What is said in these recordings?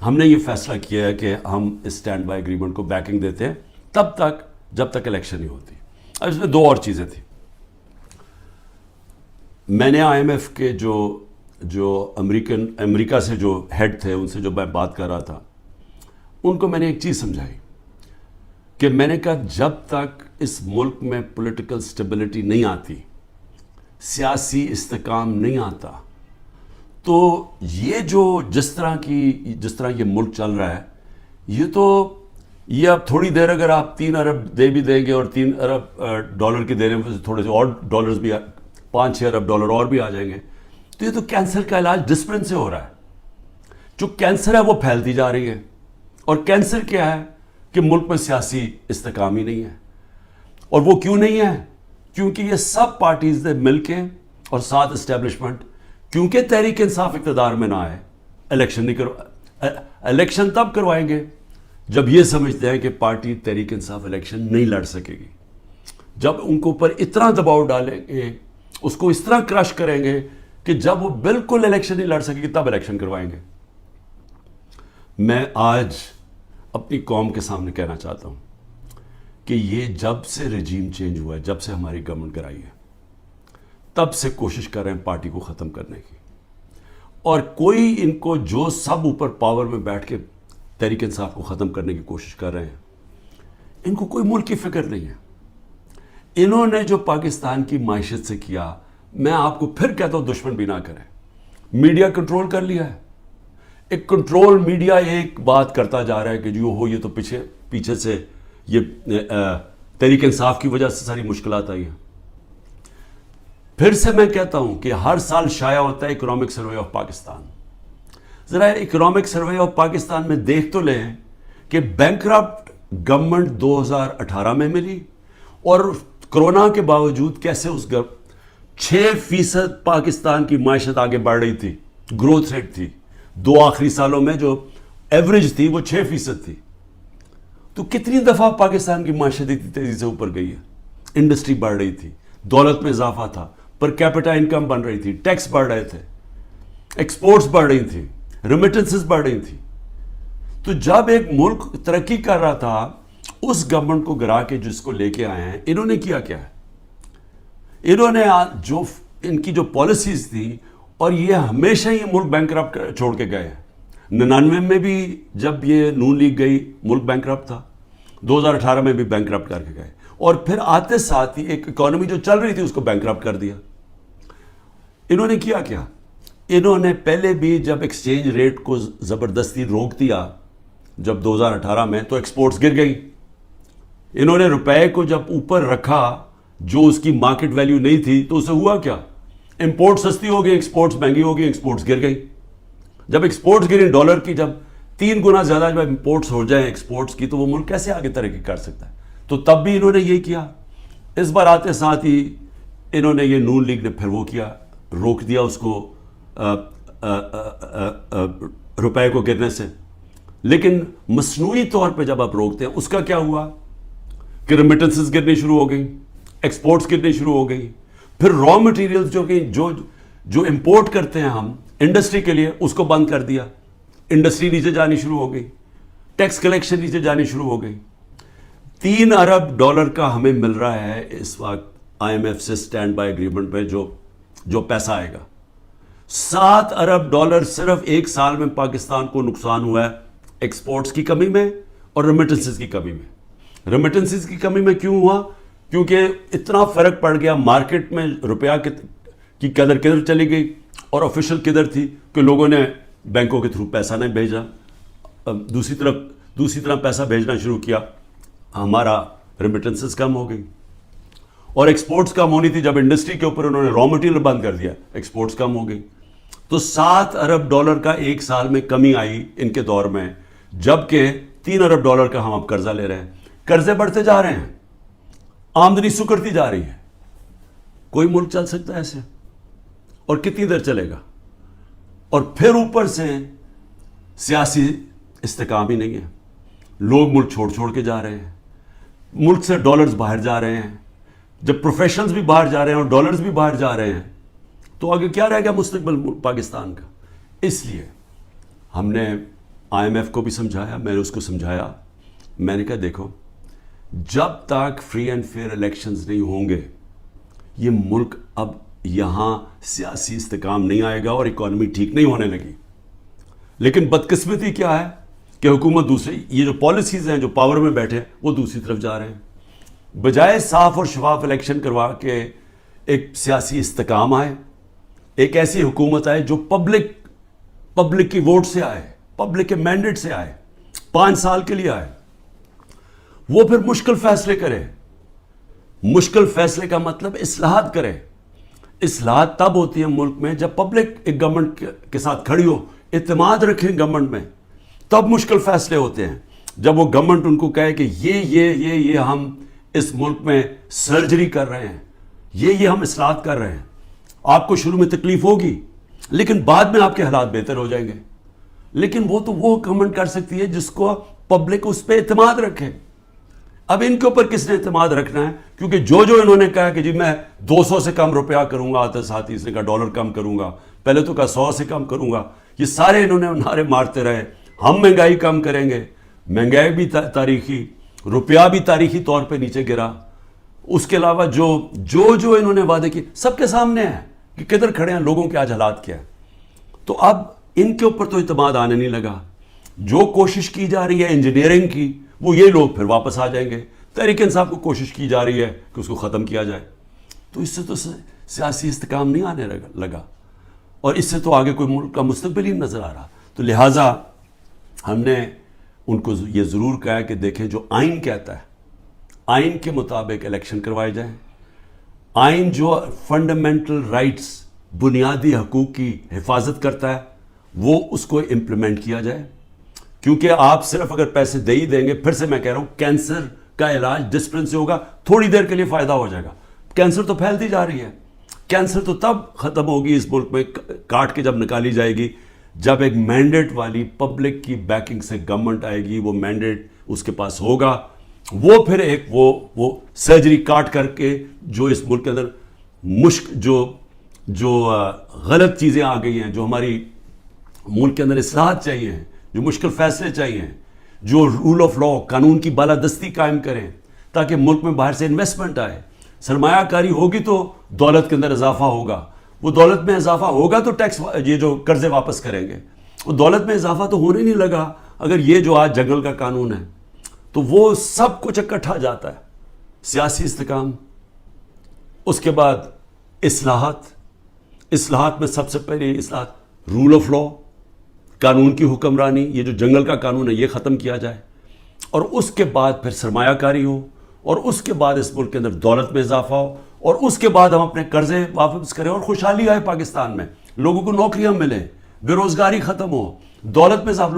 ہم نے یہ فیصلہ کیا ہے کہ ہم اس اسٹینڈ بائی ایگریمنٹ کو بیکنگ دیتے ہیں تب تک جب تک الیکشن نہیں ہوتی. اب اس میں دو اور چیزیں تھیں. میں نے آئی ایم ایف کے جو امریکہ سے جو ہیڈ تھے ان سے جو میں بات کر رہا تھا, ان کو میں نے ایک چیز سمجھائی کہ میں نے کہا جب تک اس ملک میں پولیٹیکل سٹیبلٹی نہیں آتی, سیاسی استحکام نہیں آتا, تو یہ جس طرح یہ ملک چل رہا ہے, یہ اب تھوڑی دیر اگر آپ 3 ارب دے بھی دیں گے اور 3 ارب ڈالر کے دینے میں تھوڑے سے اور ڈالرز بھی 5-6 ارب ڈالر اور بھی آ جائیں گے, تو یہ تو کینسر کا علاج ڈسپلن سے ہو رہا ہے. جو کینسر ہے وہ پھیلتی جا رہی ہے, اور کینسر کیا ہے کہ ملک میں سیاسی استحکام ہی نہیں ہے. اور وہ کیوں نہیں ہے؟ کیونکہ یہ سب پارٹیز نے مل کے اور ساتھ اسٹیبلشمنٹ, کیونکہ تحریک انصاف اقتدار میں نہ آئے, الیکشن تب کروائیں گے جب یہ سمجھتے ہیں کہ پارٹی تحریک انصاف الیکشن نہیں لڑ سکے گی. جب ان کو اوپر اتنا دباؤ ڈالیں گے, اس کو اس طرح کرش کریں گے کہ جب وہ بالکل الیکشن نہیں لڑ سکے گی تب الیکشن کروائیں گے. میں آج اپنی قوم کے سامنے کہنا چاہتا ہوں کہ یہ جب سے رجیم چینج ہوا ہے, جب سے ہماری گورنمنٹ کرائی ہے, تب سے کوشش کر رہے ہیں پارٹی کو ختم کرنے کی. اور کوئی ان کو جو سب اوپر پاور میں بیٹھ کے تحریک انصاف کو ختم کرنے کی کوشش کر رہے ہیں, ان کو کوئی ملک کی فکر نہیں ہے. انہوں نے جو پاکستان کی معیشت سے کیا, میں آپ کو پھر کہتا ہوں دشمن بھی نہ کریں. میڈیا کنٹرول کر لیا ہے. ایک کنٹرول میڈیا ایک بات کرتا جا رہا ہے کہ جو ہو یہ تو پیچھے سے یہ تحریک انصاف کی وجہ سے ساری مشکلات آئی ہیں. پھر سے میں کہتا ہوں کہ ہر سال شائع ہوتا ہے اکنامک سروے آف پاکستان. ذرا اکنامک سروے آف پاکستان میں دیکھ تو لیں کہ بینکرپٹ گورنمنٹ 2018 میں ملی, اور کرونا کے باوجود کیسے اس 6% پاکستان کی معیشت آگے بڑھ رہی تھی, گروتھ ریٹ تھی. 2 آخری سالوں میں جو ایوریج تھی وہ 6% تھی. تو کتنی دفعہ پاکستان کی معیشت اتنی تیزی سے اوپر گئی ہے. انڈسٹری بڑھ رہی تھی, دولت میں اضافہ تھا, پر کیپٹا انکم بن رہی تھی, ٹیکس بڑھ رہے تھے, ایکسپورٹس بڑھ رہی تھی, ریمیٹنسز بڑھ رہی تھی. تو جب ایک ملک ترقی کر رہا تھا, اس گورنمنٹ کو گرا کے جس کو لے کے آئے ہیں, انہوں نے کیا ہے, انہوں نے جو ان کی جو پالیسیز تھی, اور یہ ہمیشہ ہی ملک بینکرپٹ چھوڑ کے گئے ہیں. 99 میں بھی جب یہ نون لیگ گئی ملک بینکرپٹ تھا, 2018 میں بھی بینکرپٹ کر کے گئے, اور پھر آتے ساتھ ہی ایک اکانومی جو چل رہی تھی اس کو بینکرپٹ کر دیا. انہوں نے کیا, انہوں نے پہلے بھی جب ایکسچینج ریٹ کو زبردستی روک دیا جب 2018 میں, تو ایکسپورٹس گر گئی. انہوں نے روپے کو جب اوپر رکھا جو اس کی مارکیٹ ویلیو نہیں تھی, تو اسے ہوا کیا, امپورٹ سستی ہو گئی, ایکسپورٹس مہنگی ہو گئی, ایکسپورٹس گر گئی. جب ایکسپورٹس گری ڈالر کی جب 3 گنا زیادہ جب امپورٹس ہو جائیں ایکسپورٹس کی, تو وہ ملک کیسے آگے ترقی کر سکتا ہے. تو تب بھی انہوں نے یہ کیا. اس بار آتے ساتھ ہی انہوں نے, یہ نون لیگ نے پھر وہ کیا, روک دیا اس کو روپے کو گرنے سے. لیکن مصنوعی طور پہ جب آپ روکتے ہیں, اس کا کیا ہوا کہ ریمیٹنسز گرنی شروع ہو گئی, ایکسپورٹس گرنی شروع ہو گئی. پھر را مٹیریلز جو امپورٹ کرتے ہیں ہم انڈسٹری کے لیے, اس کو بند کر دیا. انڈسٹری نیچے جانی شروع ہو گئی, ٹیکس کلیکشن نیچے جانی شروع ہو گئی. 3 ارب ڈالر کا ہمیں مل رہا ہے اس وقت آئی ایم ایف سے اسٹینڈ بائی ایگریمنٹ پہ جو پیسہ آئے گا. 7 ارب ڈالر صرف 1 سال میں پاکستان کو نقصان ہوا ہے ایکسپورٹس کی کمی میں اور ریمیٹنسز کی کمی میں. ریمیٹنسز کی کمی میں کیوں ہوا؟ کیونکہ اتنا فرق پڑ گیا مارکیٹ میں, روپیہ کی قدر کدھر چلی گئی اور آفیشل کدھر تھی, کہ لوگوں نے بینکوں کے تھرو پیسہ نہیں بھیجا, دوسری طرف پیسہ بھیجنا شروع کیا, ہمارا ریمیٹنسز کم ہو گئی. اور ایکسپورٹس کم ہونی تھی, جب انڈسٹری کے اوپر انہوں نے را مٹیریل بند کر دیا, ایکسپورٹس کم ہو گئی. تو 7 ارب ڈالر کا 1 سال میں کمی آئی ان کے دور میں, جبکہ 3 ارب ڈالر کا ہم اب قرضہ لے رہے ہیں. قرضے بڑھتے جا رہے ہیں, آمدنی سکڑتی جا رہی ہے. کوئی ملک چل سکتا ہے ایسے؟ اور کتنی دیر چلے گا؟ اور پھر اوپر سے سیاسی استحکام ہی نہیں ہے. لوگ ملک چھوڑ کے جا رہے ہیں, ملک سے ڈالرز باہر جا رہے ہیں. جب پروفیشنلز بھی باہر جا رہے ہیں اور ڈالرز بھی باہر جا رہے ہیں, تو آگے کیا رہے گا مستقبل پاکستان کا؟ اس لیے ہم نے IMF کو بھی سمجھایا, میں نے اس کو سمجھایا, میں نے کہا دیکھو جب تک فری اینڈ فیئر الیکشنز نہیں ہوں گے یہ ملک اب یہاں سیاسی استحکام نہیں آئے گا اور اکانومی ٹھیک نہیں ہونے لگی. لیکن بدقسمتی کیا ہے کہ حکومت دوسری, یہ جو پالیسیز ہیں جو پاور میں بیٹھے ہیں وہ دوسری طرف جا رہے ہیں. بجائے صاف اور شفاف الیکشن کروا کے ایک سیاسی استحکام آئے, ایک ایسی حکومت آئے جو پبلک کی ووٹ سے آئے, پبلک کے مینڈیٹ سے آئے, 5 سال کے لیے آئے, وہ پھر مشکل فیصلے کرے. مشکل فیصلے کا مطلب اصلاحات کرے. اصلاحات تب ہوتی ہیں ملک میں جب پبلک ایک گورنمنٹ کے ساتھ کھڑی ہو, اعتماد رکھیں گورنمنٹ میں, تب مشکل فیصلے ہوتے ہیں. جب وہ گورنمنٹ ان کو کہے کہ یہ ہم اس ملک میں سرجری کر رہے ہیں, یہ ہم اصلاحات کر رہے ہیں, آپ کو شروع میں تکلیف ہوگی لیکن بعد میں آپ کے حالات بہتر ہو جائیں گے. لیکن وہ گورنمنٹ کر سکتی ہے جس کو پبلک اس پہ اعتماد رکھے. اب ان کے اوپر کس نے اعتماد رکھنا ہے, کیونکہ جو انہوں نے کہا کہ جی میں 200 سے کم روپیہ کروں گا, آتے ساتھ اس نے کہا $1 کم کروں گا, پہلے تو کہا 100 سے کم کروں گا, یہ سارے انہوں نے نعرے مارتے رہے. ہم مہنگائی کم کریں گے, مہنگائی بھی تاریخی, روپیہ بھی تاریخی طور پہ نیچے گرا. اس کے علاوہ جو انہوں نے وعدے کیے سب کے سامنے ہیں کہ کدھر کھڑے ہیں, لوگوں کے آج حالات کیا ہے. تو اب ان کے اوپر تو اعتماد آنے نہیں لگا. جو کوشش کی جا رہی ہے انجینئرنگ کی, وہ یہ لوگ پھر واپس آ جائیں گے. تحریک انصاف کو کوشش کی جا رہی ہے کہ اس کو ختم کیا جائے. تو اس سے تو سیاسی استحکام نہیں آنے لگا, اور اس سے تو آگے کوئی ملک کا مستقبل ہی نظر آ رہا. تو لہٰذا ہم نے ان کو یہ ضرور کہا کہ دیکھیں جو آئین کہتا ہے, آئین کے مطابق الیکشن کروائے جائیں. آئین جو فنڈامنٹل رائٹس, بنیادی حقوق کی حفاظت کرتا ہے, وہ اس کو امپلیمنٹ کیا جائے. کیونکہ آپ صرف اگر پیسے دے ہی دیں گے, پھر سے میں کہہ رہا ہوں کینسر کا علاج ڈسپلن سے ہوگا, تھوڑی دیر کے لیے فائدہ ہو جائے گا. کینسر تو پھیلتی جا رہی ہے. کینسر تو تب ختم ہوگی اس ملک میں, کاٹ کے جب نکالی جائے گی, جب ایک مینڈیٹ والی پبلک کی بیکنگ سے گورنمنٹ آئے گی, وہ مینڈیٹ اس کے پاس ہوگا, وہ پھر ایک وہ سرجری کاٹ کر کے جو اس ملک کے اندر جو غلط چیزیں آ گئی ہیں, جو ہماری ملک کے اندر اصلاحات چاہیے ہیں, جو مشکل فیصلے چاہیے ہیں, جو رول آف لا, قانون کی بالادستی قائم کریں تاکہ ملک میں باہر سے انویسٹمنٹ آئے, سرمایہ کاری ہوگی تو دولت کے اندر اضافہ ہوگا, وہ دولت میں اضافہ ہوگا تو ٹیکس, یہ جو قرضے واپس کریں گے, وہ دولت میں اضافہ تو ہونے نہیں لگا اگر یہ جو آج جنگل کا قانون ہے. تو وہ سب کچھ اکٹھا جاتا ہے. سیاسی استحکام, اس کے بعد اصلاحات میں سب سے پہلے اصلاحات رول آف لا, قانون کی حکمرانی, یہ جو جنگل کا قانون ہے یہ ختم کیا جائے, اور اس کے بعد پھر سرمایہ کاری ہو, اور اس کے بعد اس ملک کے اندر دولت میں اضافہ ہو, اور اس کے بعد ہم اپنے قرضے واپس کریں اور خوشحالی آئے پاکستان میں, لوگوں کو نوکریاں ملیں, بے روزگاری ختم ہو, دولت میں اضافہ,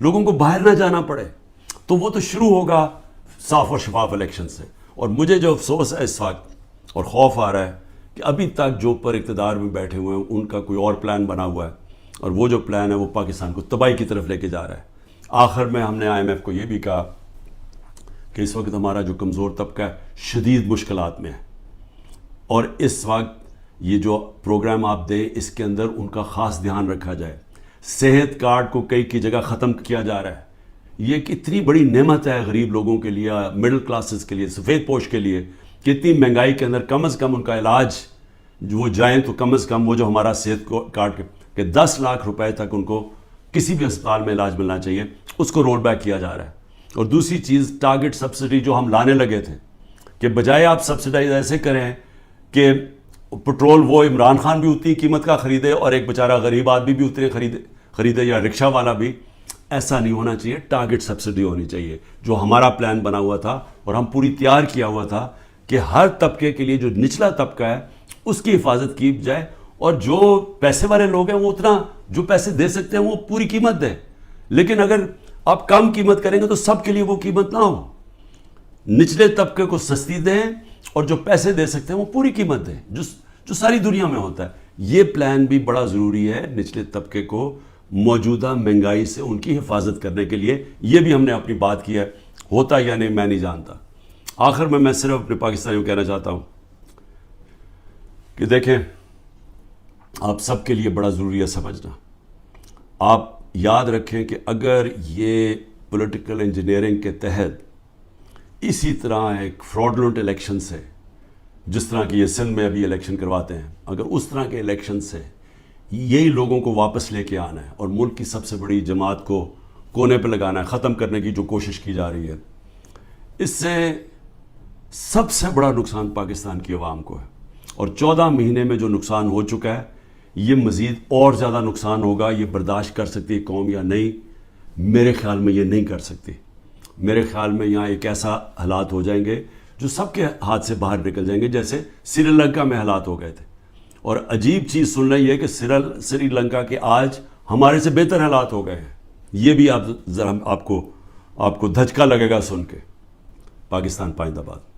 لوگوں کو باہر نہ جانا پڑے. تو وہ تو شروع ہوگا صاف اور شفاف الیکشن سے. اور مجھے جو افسوس ہے اس وقت اور خوف آ رہا ہے کہ ابھی تک جو پر اقتدار میں بیٹھے ہوئے ہیں ان کا کوئی اور پلان بنا ہوا ہے, اور وہ جو پلان ہے وہ پاکستان کو تباہی کی طرف لے کے جا رہا ہے. آخر میں ہم نے IMF کو یہ بھی کہا کہ اس وقت ہمارا جو کمزور طبقہ ہے شدید مشکلات میں ہے, اور اس وقت یہ جو پروگرام آپ دیں اس کے اندر ان کا خاص دھیان رکھا جائے. صحت کارڈ کو کئی کی جگہ ختم کیا جا رہا ہے. یہ ایک اتنی بڑی نعمت ہے غریب لوگوں کے لیے, مڈل کلاسز کے لیے, سفید پوش کے لیے, کہ اتنی مہنگائی کے اندر کم از کم ان کا علاج وہ جائیں تو کم از کم وہ جو ہمارا صحت کارڈ کہ 10 لاکھ روپے تک ان کو کسی بھی اسپتال میں علاج ملنا چاہیے, اس کو رول بیک کیا جا رہا ہے. اور دوسری چیز ٹارگٹ سبسڈی جو ہم لانے لگے تھے, کہ بجائے آپ سبسڈائز ایسے کریں کہ پٹرول وہ عمران خان بھی اتنی قیمت کا خریدے اور ایک بیچارہ غریب آدمی بھی اتنے خریدے یا رکشہ والا بھی, ایسا نہیں ہونا چاہیے. ٹارگٹ سبسڈی ہونی چاہیے جو ہمارا پلان بنا ہوا تھا اور ہم پوری تیار کیا ہوا تھا کہ ہر طبقے کے لیے جو نچلا طبقہ ہے اس کی حفاظت کی جائے, اور جو پیسے والے لوگ ہیں وہ اتنا جو پیسے دے سکتے ہیں وہ پوری قیمت دیں. لیکن اگر آپ کم قیمت کریں گے تو سب کے لیے وہ قیمت نہ ہو. نچلے طبقے کو سستی دیں اور جو پیسے دے سکتے ہیں وہ پوری قیمت دیں, جو ساری دنیا میں ہوتا ہے. یہ پلان بھی بڑا ضروری ہے نچلے طبقے کو موجودہ مہنگائی سے ان کی حفاظت کرنے کے لیے. یہ بھی ہم نے اپنی بات کی ہے, ہوتا یا نہیں میں نہیں جانتا. آخر میں صرف اپنے پاکستانیوں کو کہنا چاہتا ہوں کہ دیکھیں آپ سب کے لیے بڑا ضروری ہے سمجھنا, آپ یاد رکھیں کہ اگر یہ پولیٹیکل انجینئرنگ کے تحت اسی طرح ایک فراڈلنٹ الیکشن سے، جس طرح کی یہ سندھ میں ابھی الیکشن کرواتے ہیں، اگر اس طرح کے الیکشن سے یہی لوگوں کو واپس لے کے آنا ہے اور ملک کی سب سے بڑی جماعت کو کونے پہ لگانا ہے، ختم کرنے کی جو کوشش کی جا رہی ہے، اس سے سب سے بڑا نقصان پاکستان کی عوام کو ہے. اور 14 مہینے میں جو نقصان ہو چکا ہے، یہ مزید اور زیادہ نقصان ہوگا. یہ برداشت کر سکتی ہے قوم یا نہیں؟ میرے خیال میں یہ نہیں کر سکتی. میرے خیال میں یہاں ایک ایسا حالات ہو جائیں گے جو سب کے ہاتھ سے باہر نکل جائیں گے، جیسے سری لنکا میں حالات ہو گئے تھے. اور عجیب چیز سن رہی ہے کہ سری لنکا کے آج ہمارے سے بہتر حالات ہو گئے ہیں. یہ بھی آپ ذرا آپ کو دھچکا لگے گا سن کے. پاکستان پائندہ باد.